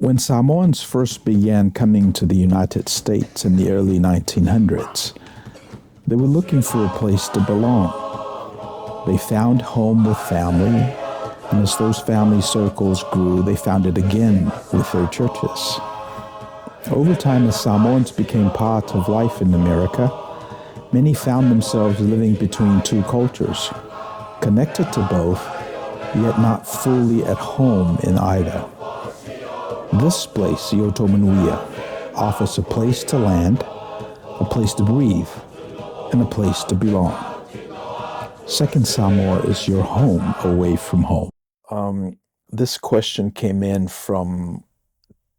When Samoans first began coming to the United States in the early 1900s, they were looking for a place to belong. They found home with family, and as those family circles grew, they found it again with their churches. Over time, as Samoans became part of life in America, many found themselves living between two cultures, connected to both, yet not fully at home in either. This place, Manuia, offers a place to land, a place to breathe, and a place to belong. Second Samoa is your home away from home. This question came in from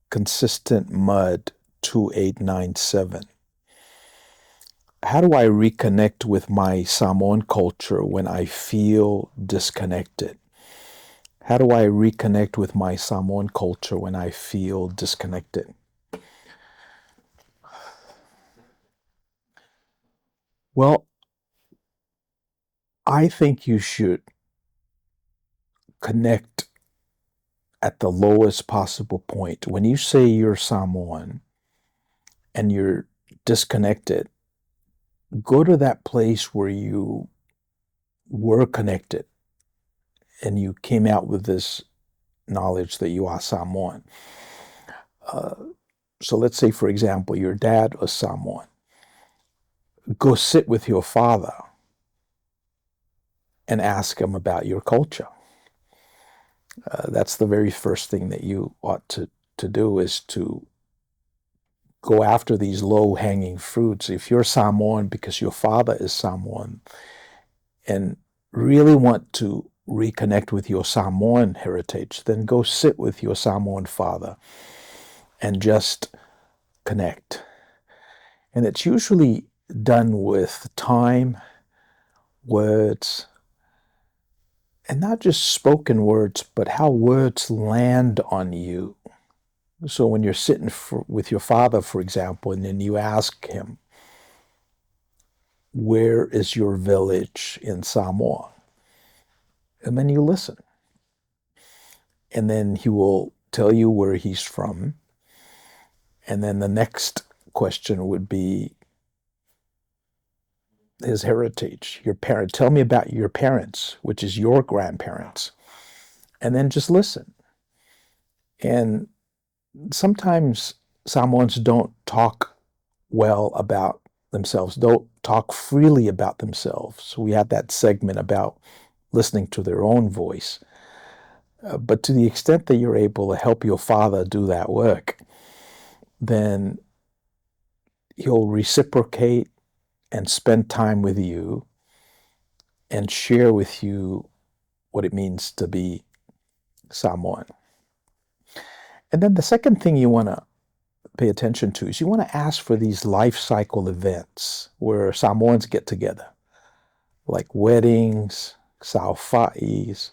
Consistent Mud 2897. How do I reconnect with my Samoan culture when I feel disconnected? How do I reconnect with my Samoan culture when I feel disconnected? Well, I think you should connect at the lowest possible point. When you say you're Samoan and you're disconnected, go to that place where you were connected and you came out with this knowledge that you are Samoan. So let's say, for example, your dad was Samoan. Go sit with your father and ask him about your culture. That's the very first thing that you ought to do, is to go after these low-hanging fruits. If you're Samoan because your father is Samoan and really want to reconnect with your Samoan heritage, then go sit with your Samoan father and just connect. And it's usually done with time, words, and not just spoken words, but how words land on you. So when you're sitting with your father, for example, and then you ask him, where is your village in Samoa? And then you listen. And then he will tell you where he's from. And then the next question would be his heritage, your parent. Tell me about your parents, which is your grandparents. And then just listen. And sometimes Samoans don't talk well about themselves, don't talk freely about themselves. We had that segment about listening to their own voice. But to the extent that you're able to help your father do that work, then he'll reciprocate and spend time with you and share with you what it means to be Samoan. And then the second thing you want to pay attention to is you want to ask for these life cycle events where Samoans get together, like weddings, saufa'is,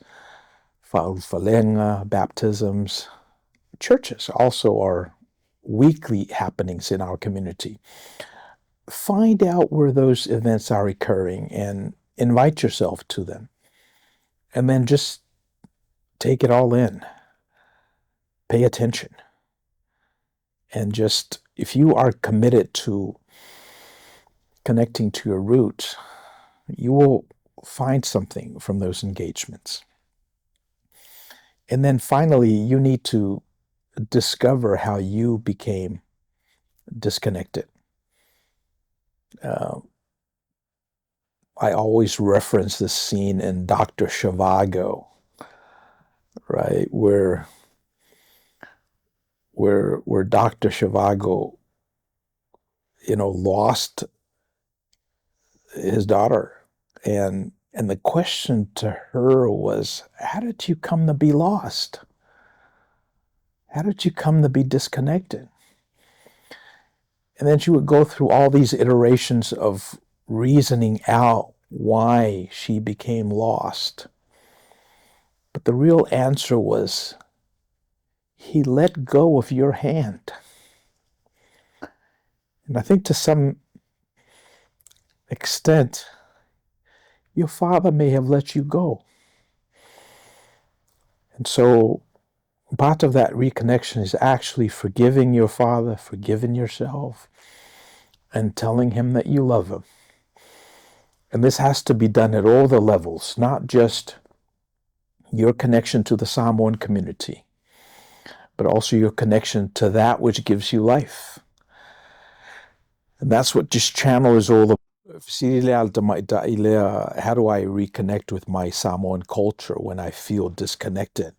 fa'ufalenga, baptisms. Churches also are weekly happenings in our community. Find out where those events are occurring and invite yourself to them. And then just take it all in. Pay attention. And just, if you are committed to connecting to your roots, you will find something from those engagements. And then finally, you need to discover how you became disconnected. I always reference this scene in Dr. Zhivago, right, where Dr. Zhivago, lost his daughter, and the question to her was, how did you come to be lost? How did you come to be disconnected? And then she would go through all these iterations of reasoning out why she became lost. But the real answer was, he let go of your hand. And I think to some extent, your father may have let you go. And so part of that reconnection is actually forgiving your father, forgiving yourself, and telling him that you love him. And this has to be done at all the levels, not just your connection to the Samoan community, but also your connection to that which gives you life. And that's what this channel is all about. How do I reconnect with my Samoan culture when I feel disconnected?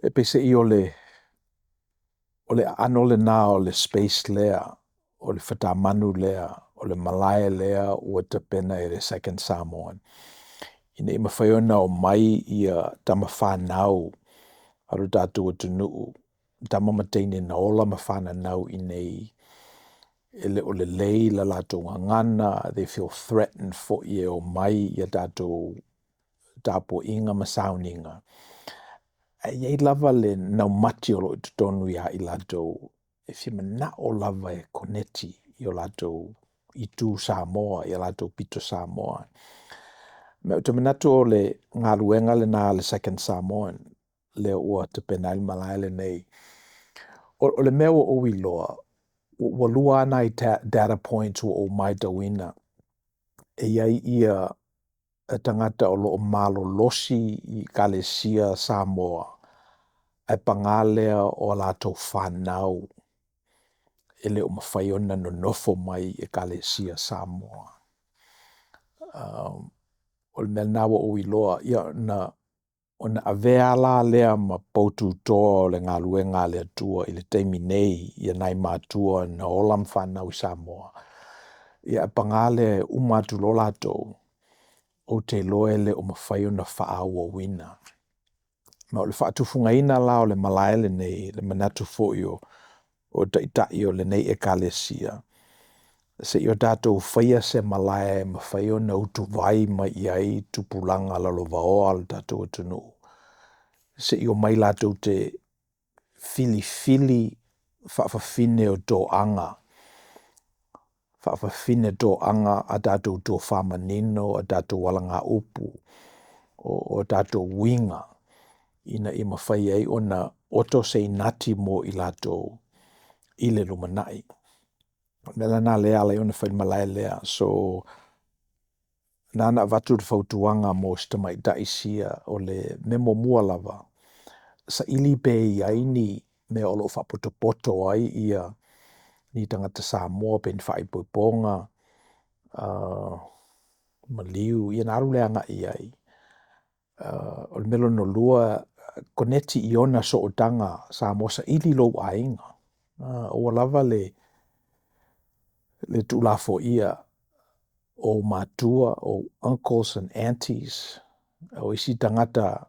E pe se I o le ano le nā o le space lea, o le whatamanu lea, o le Malaya lea, ua te pena e le second Samoan. I nei mawhaiona o mai ia tama whanau, aru tātou o tunuu, tama mateine na ola ma whanau I nei, ele o le lei la lātou ngangana, they feel threatened fo I o mai ia tātou tāpo inga ma sauninga. Iei lava le nau mati o lo I tonu ia I lātou, e whima na o lava e koneti I o lātou I tū Samoa, I lātou pito Samoa. Me o te manatu o le ngā ruenga le nā le second Samoan, le ua te pena I malai le nei. O le mea o iloa, ua lua ana I data points o mai tawina. E iai ia tangata o lo malo losi I Kalesia Samoa. Ai pangalea o lātou whanau. E le o mawhaiona no nofo mai E Kalesia Samoa. O le mea nawa o iloa, ia na o na avea la lea ma poutu toa o le ngā luenga le atua I le teimi nei ia nai mātua na olam whanau I Samoa. Ia pangale umatu lo lātou o te loe le o mawhaiona whaau o wina. Ma o le whaatufunga ina la o le malaele nei le manatu fo o taitai o le nei E Kalesia. Se I o tātou whaia se malae ma whaiona utu vai ma iai tupulanga la lo vaoa al tātou atunu. Se I o mai lātou te fili whaafafine o tō anga. Whaafafine tō anga a tātou tō whamanino, a tātou walanga upu, o tātou winga. Ina I mawhai ai o na oto se inati mo I lātou I le lumanai. Mela nā lea lai ona whai malai lea. So, nāna watu te whautuanga mo stamai daisia o le memo mua lava. Sa ili pe I aini me o lo whapotopoto ai ia ni tangata Samoa pen whaipoponga. Maliu, ia naru lea nga I ai. O le melo no lua koneti I ona so o tanga Samoa sa ili lo ainga. O lava le tūlafo ia o matua, o uncles and aunties, o isi tangata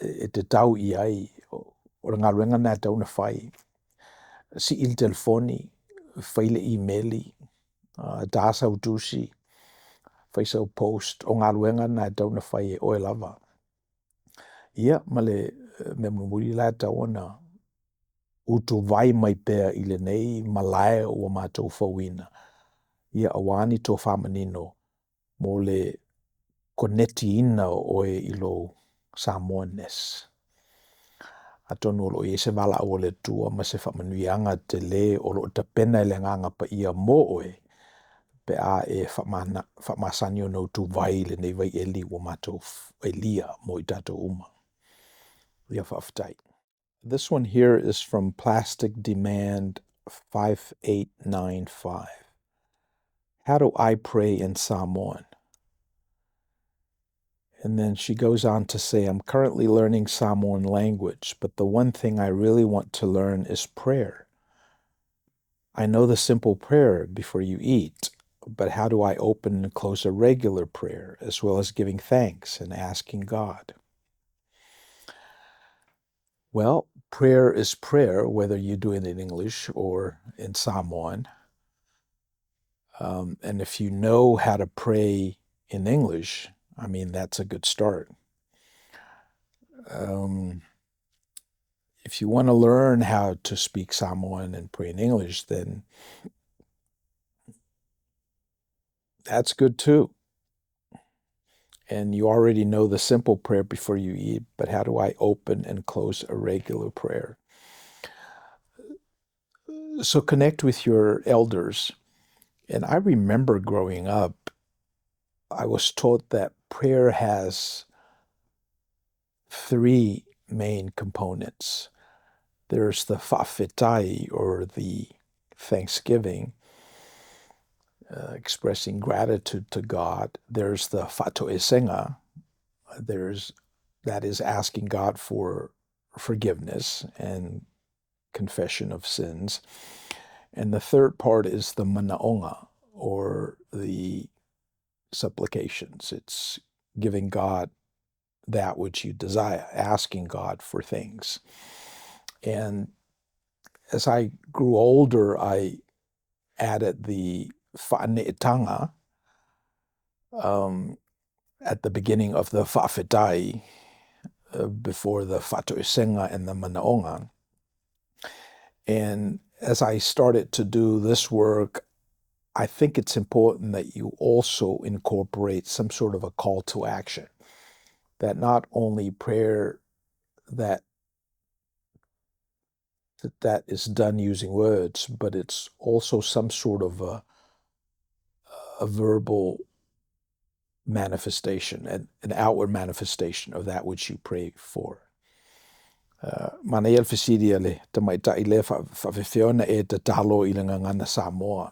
e te tau I ai, o ngā ruenga nā tau na whai. Si il telefoni, whaile emaili, dāsa utusi, whaisau post, o ngā ruenga nā tau na whai e oe lava. Ia, ma le me mumuri la tau ona, utu vai mai pēr I le nei malae o mātou whawina. Ia awani tō whamanino mo le koneti ina oe I lo Samoanes. A tonu lo I se wala o le tua ma se whamanuianga te le o lo te pena I le nganga pa ia mo oe pe a e whamasani o no tu vai le nei vai eli o mātou elia mo I tātou uma. Ia whaftai. This one here is from Plastic Demand 5895. How do I pray in Samoan? And then she goes on to say, I'm currently learning Samoan language, but the one thing I really want to learn is prayer. I know the simple prayer before you eat, but how do I open and close a regular prayer, as well as giving thanks and asking God? Well, prayer is prayer, whether you do it in English or in Samoan. And if you know how to pray in English, I mean, that's a good start. If you want to learn how to speak Samoan and pray in English, then that's good too. And you already know the simple prayer before you eat, but how do I open and close a regular prayer? So connect with your elders. And I remember growing up, I was taught that prayer has three main components. There's the fa'afetai, or the thanksgiving, expressing gratitude to God. There's the fa'atoesenga, that is asking God for forgiveness and confession of sins. And the third part is the manaonga, or the supplications. It's giving God that which you desire, asking God for things. And as I grew older, I added the fa'ane'etanga at the beginning of the fa'afetai, before the fa'atoesenga and the manaonga. And as I started to do this work, I think it's important that you also incorporate some sort of a call to action. That not only prayer that is done using words, but it's also some sort of a verbal manifestation, an outward manifestation of that which you pray for. Mana ia alfisidia le tamaita'i le fa'afeona e te talo i le ngangana Samoa.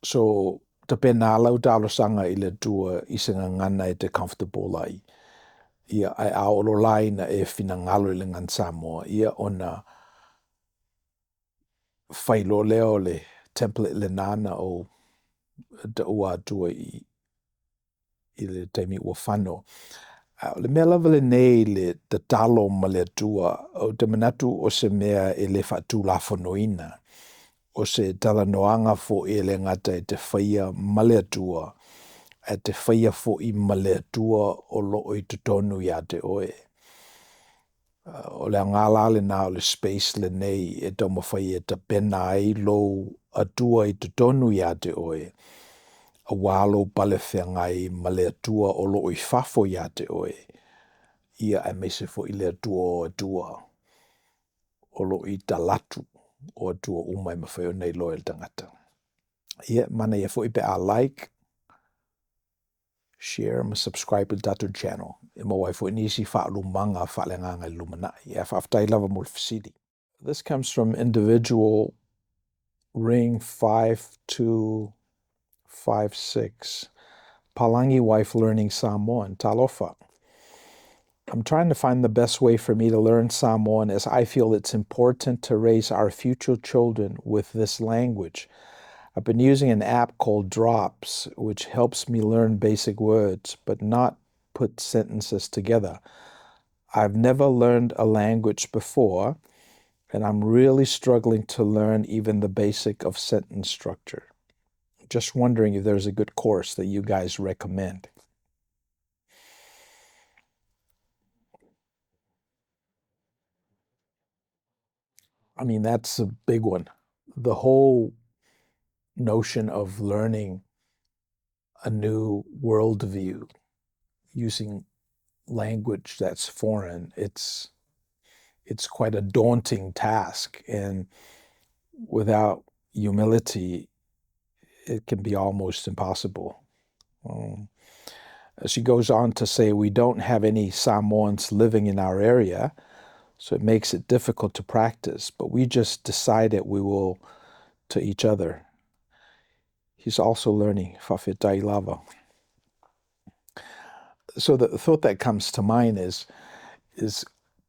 So te pena lau talosaga i le tua i se ngangana e te comfortable lai. Ia ai aolo laina e finangalo i le ngan Samoa. Ia ona failo leo le template le nana o te ua atua i le taimi ua whano. Le mea lava le nei le te talo ma le atua o te manatu o se mea e le whatu la whanoina. O se talanoanga fo e le ngata e te whaia ma le atua, e te whaia fo i ma le atua o loo i tutonu ia te oe. O le ngala le na o le space le nei e tau mawhai e ta pena ai lou atua i tutonu ia te oe. A walo pale whengai ma le atua o loo i fafo ia te oe. Ia e mese fo i le atua o atua. O loo i talatu o atua umai mawhai o nei loe le tangata. Ia mana ia fo i pe a like, share, ma subscribe to Untitled channel. E mo wai fo i nisi whaalumanga whaalenganga i lumanai. Ia whaaftai lava mo le fasidi. This comes from individual ring 5256. Palangi wife learning Samoan, Talofa. I'm trying to find the best way for me to learn Samoan, as I feel it's important to raise our future children with this language. I've been using an app called Drops, which helps me learn basic words, but not put sentences together. I've never learned a language before, and I'm really struggling to learn even the basic of sentence structure. Just wondering if there's a good course that you guys recommend. I mean, that's a big one. The whole notion of learning a new worldview using language that's foreign, it's quite a daunting task, and without humility, it can be almost impossible. She goes on to say, we don't have any Samoans living in our area, so it makes it difficult to practice, but we just decided we will to each other. He's also learning Fa'afetai lava. So the thought that comes to mind is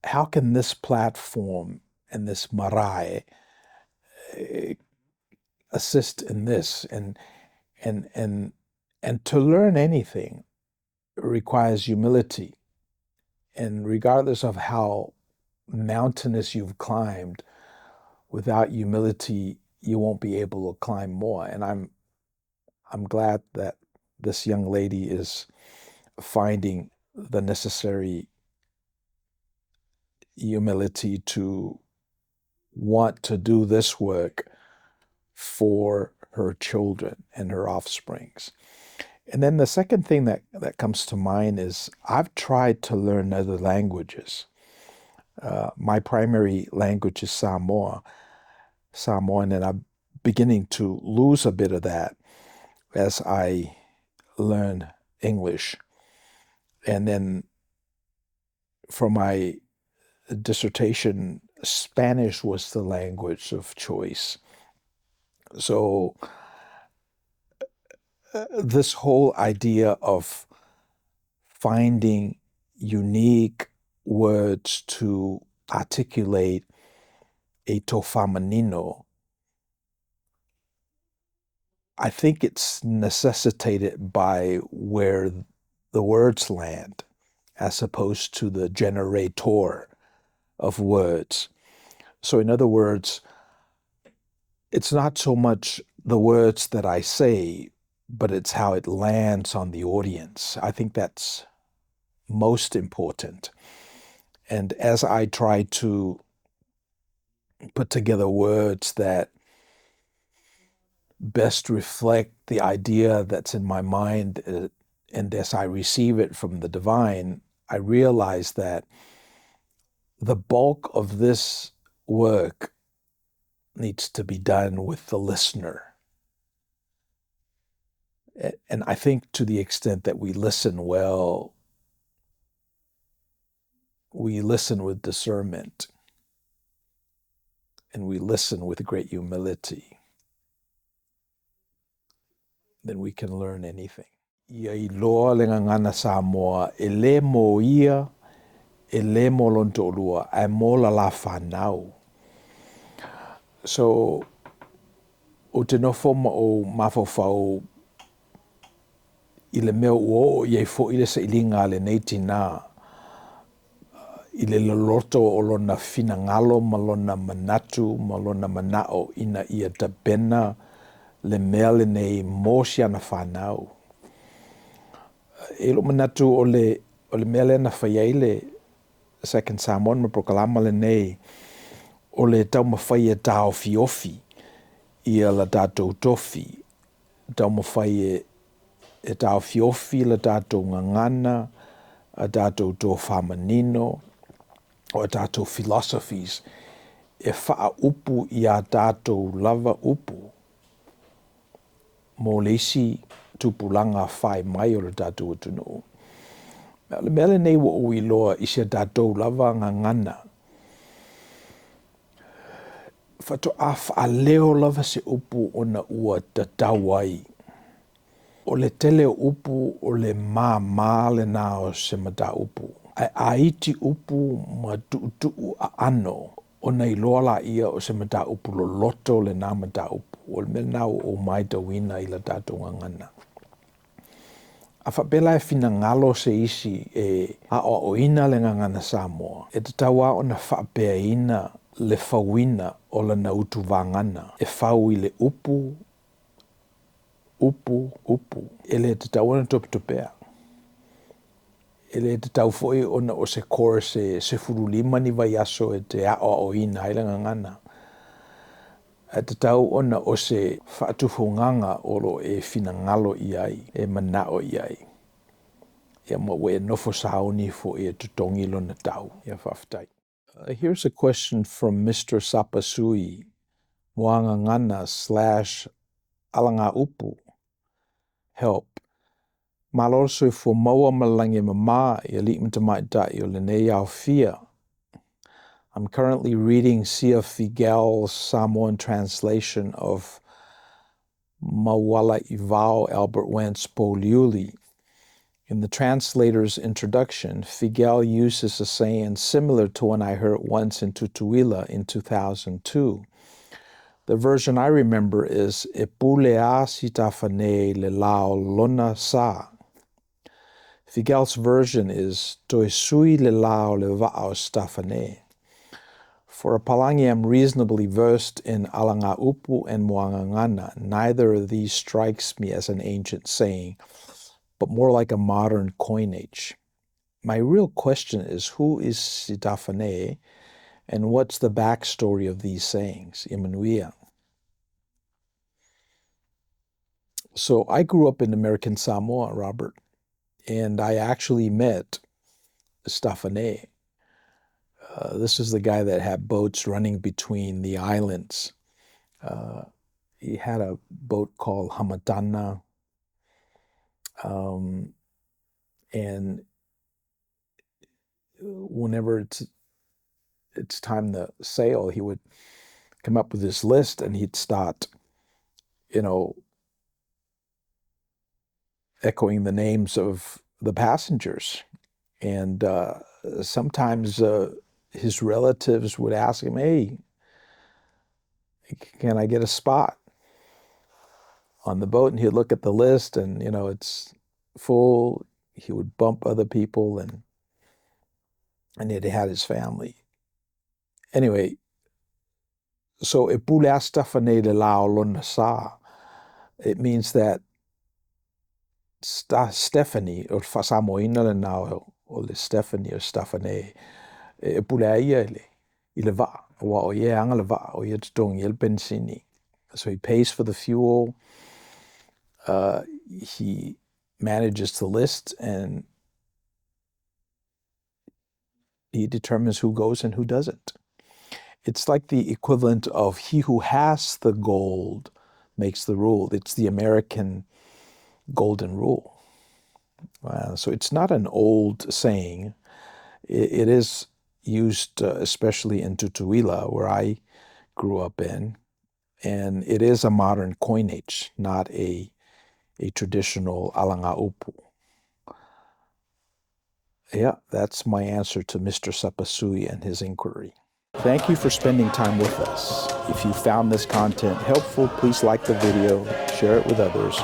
how can this platform and this marae assist in this? And to learn anything requires humility. And regardless of how mountainous you've climbed, without humility, you won't be able to climb more. And I'm glad that this young lady is finding the necessary humility to want to do this work for her children and her offsprings. And then the second thing that comes to mind is I've tried to learn other languages. My primary language is Samoan, and I'm beginning to lose a bit of that as I learn English. And then for my dissertation, Spanish was the language of choice. So this whole idea of finding unique words to articulate a tofamanino, I think it's necessitated by where the words land as opposed to the generator of words. So in other words, it's not so much the words that I say, but it's how it lands on the audience. I think that's most important. And as I try to put together words that best reflect the idea that's in my mind, and as I receive it from the divine, I realize that the bulk of this work needs to be done with the listener. And I think to the extent that we listen well, we listen with discernment, and we listen with great humility, then we can learn anything. Ia I loa le ngangana Samoa, e le mo ia, e le mo lonto lua, e mo la whanau. So, o te nofo ma o mawhawhau i le mea ua i fo i le sa ilinga le neiti nā, i le loloto o lona fina ngalo ma lona manatu, ma lona manao ina ia tabena le mea le nei mosi ana whanau. E lo manatu o le mea le na whaiai le Second Samoan ma prokalama le nei o le tau mawhai e tau fiofi ia la tātou tofi. Tau mawhai e tau fiofi la tātou ngangana, a tātou tō whamanino, o a tātou philosophies, e wha upu i a tātou lava upu. Mō leisi tupulanga whai mai o le tātou atunu. Le mele nei wa ui loa i se tātou lava ngangana. Fato a wha leo lava se upu o na ua tatawai. O le tele upu o le mā le nā o se mata upu. Ai aiti upu ma tuu a ano o nei loa la ia o se mata upu lo loto le nā mata upu. O le mele nā o mai tawina i la tātou ngangana. A whapela e whina ngalo se isi e a o ina le ngangana Samoa. E te taua o na whapea ina le whawina o la na utu vangana. E whau i le upu, e le te tau ana topea. E le te tau foi ona o se kore se furulima ni vai aso e te a o ina i le ngangana. E te tau ona o se whaatufunganga o lo e whina ngalo i ai, e manao i ai. Ia ma we nofo saoni fo e tutongi lo na tau, ia whaftai. Here's a question from Mr. Sapasui, Moangangana / Alanga Upu. Help. Malorso fo maua malange mama i li mtamaita i o le nei au fia. I'm currently reading Sia Figel's Samoan translation of Mawala Ivao Albert Wentz Poliuli. In the translator's introduction, Figel uses a saying similar to one I heard once in Tutuila in 2002. The version I remember is E pulea sitafane le lao lona sa. Figel's version is Toi sui le lao le va'ao stafane. For a Palangi, I'm reasonably versed in Alanga Upu and Moangangana. Neither of these strikes me as an ancient saying, but more like a modern coinage. My real question is, who is Sitafane, and what's the backstory of these sayings in Manuia? So I grew up in American Samoa, Robert, and I actually met Stefane. This is the guy that had boats running between the islands. He had a boat called Hamatana, and whenever it's time to sail, he would come up with this list, and he'd start, echoing the names of the passengers. And sometimes his relatives would ask him, "Hey, can I get a spot on the boat?" And he'd look at the list, and it's full. He would bump other people, and he had his family. Anyway, so e pule Stefane le lao lona sa. It means that Stephanie, or Samoina le nao, or le Stephanie or Stefane, e pule ia i le va, wa o ye anga le va, o ye tutong il bensini. So he pays for the fuel. He manages the list, and he determines who goes and who doesn't. It's like the equivalent of he who has the gold makes the rule. It's the American golden rule. So it's not an old saying. It is used especially in Tutuila, where I grew up in, and it is a modern coinage, not a traditional alanga upu. Yeah, that's my answer to Mr. Sapasui and his inquiry. Thank you for spending time with us. If you found this content helpful, please like the video, share it with others,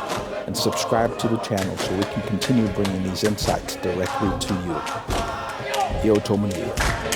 and subscribe to the channel so we can continue bringing these insights directly to you. Yo Tomanuia.